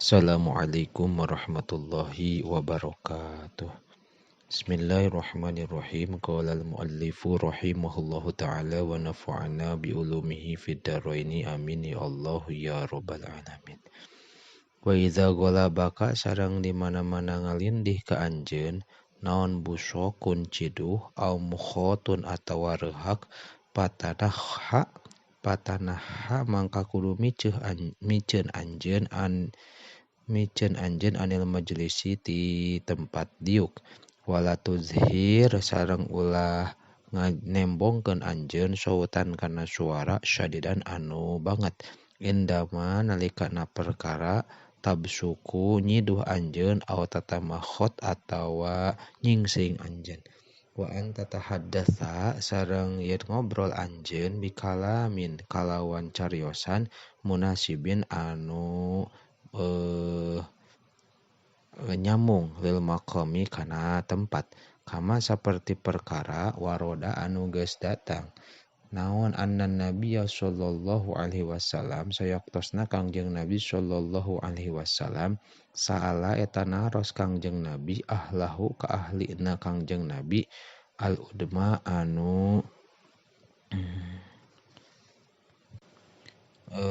Assalamualaikum warahmatullahi wabarakatuh. Bismillahirrahmanirrahim. Qala al-muallifu rahimahullahu ta'ala wa nafa'ana bi ulumihi fid dharaini amin ya Allah ya rabbal alamin. Wa idza ghalabaka sareng di mana-mana ngalindih ka anjeun naon busokun ciduh au mukhotun atawa reuhak patanaha mangka kudu miceun anjeun anil majlisi ti tempat diuk wala tuzhir sareng ulah nganembongkeun anjeun sautan kana suara syadidan anu banget indama nalikana perkara tabsuku nyiduh anjeun aw tatamakhot atawa nyingsing anjeun wa anta tahaddatsa sareng yen ngobrol anjeun bikalamin kalawan cariosan munasibin anu nyamung lil maqami kana tempat kama saperti perkara waroda anu geus datang naon annan nabiyya sallallahu alaihi wasallam sayaktosna Kangjeng Nabi sallallahu alaihi wasallam saala eta naros Kangjeng Nabi ahlahu ka ahlina Kangjeng Nabi al udma anu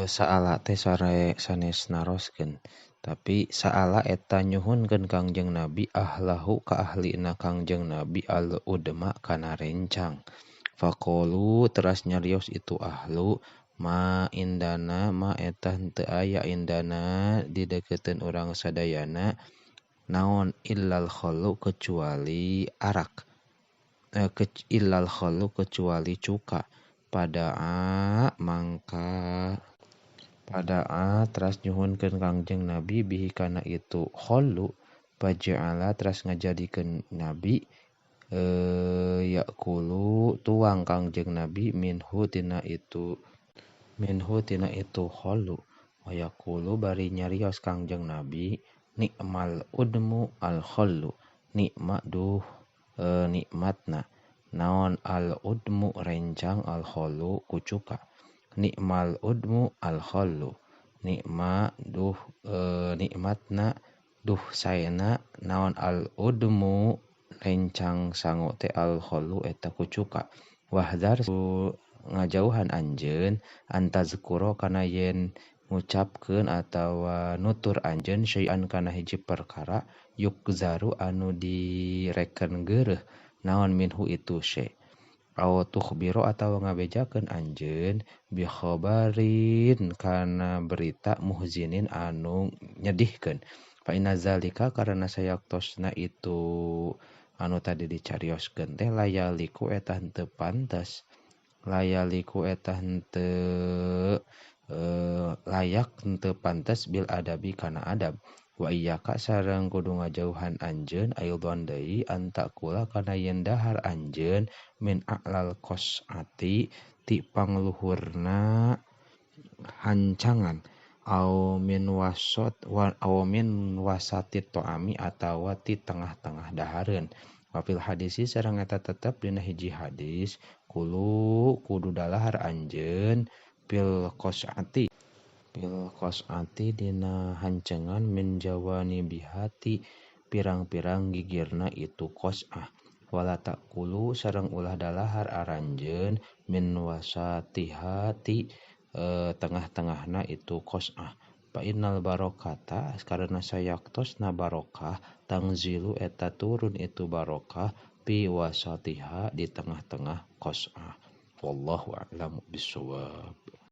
saala teh sanes naroskeun tapi saala eta nyuhunkeun Kangjeng Nabi ahlahu ka ahlina Kangjeng Nabi al udma kana rencang faqalu teras nyarios itu ahlu ma indana ma eta henteu aya indana di deukeuteun urang sadayana naon illal khallu kecuali arak illal khallu kecuali cuka padaa teras nyuhunkeun Kangjeng Nabi bihi kana itu khallu paja'ala teras ngajadikeun Nabi yakulu tuang Kangjeng Nabi minhu tina itu khallu wa yaqulu bari nyarios Kangjeng Nabi nikmal udmu al khallu nikmatna naon al udmu rencang al khallu kucuka nikmal udmu al khallu nikmatna duh saena naon al udmu rencang sangu teh al khallu eta kucuka wahdar ngajauhan anjeun antazkuro kana yen ngucapkeun atawa nutur anjeun syai'an kana hiji perkara yukzaru anu direken geureuh naon minhu itu syai' aw tukhbiro atawa ngabejakeun anjeun bi khabarin kana berita muhzinin anu nyedihkeun fa inna zalika karana sayaktosna itu anu tadi dicarioskeun teh layaliku eta henteu pantes layak henteu pantes bil adabi kana adab wa iyyaka sareng kudu ngajauhan anjeun aidon deui anta kula kana yen dahar anjeun min a'lal qas'ati ti pangluhurna hancangan aw min wasatit to'ami atawa ti tengah-tengah dahareun wa fil hadisi sareng eta tetep dina hiji hadis kudu dalahar anjeun pil qas'ati dina hancengan min jawani bihati pirang-pirang gigirna itu qas'ah wala taqulu sareng ulah dalahar aranjeun min wasatihati tengah-tengahna itu qas'ah fa innal barokata karena sayaktosna barokah tangzilu eta turun itu barokah fi wasatiha di tengah-tengah qas'ah wallahu a'lam bishawab.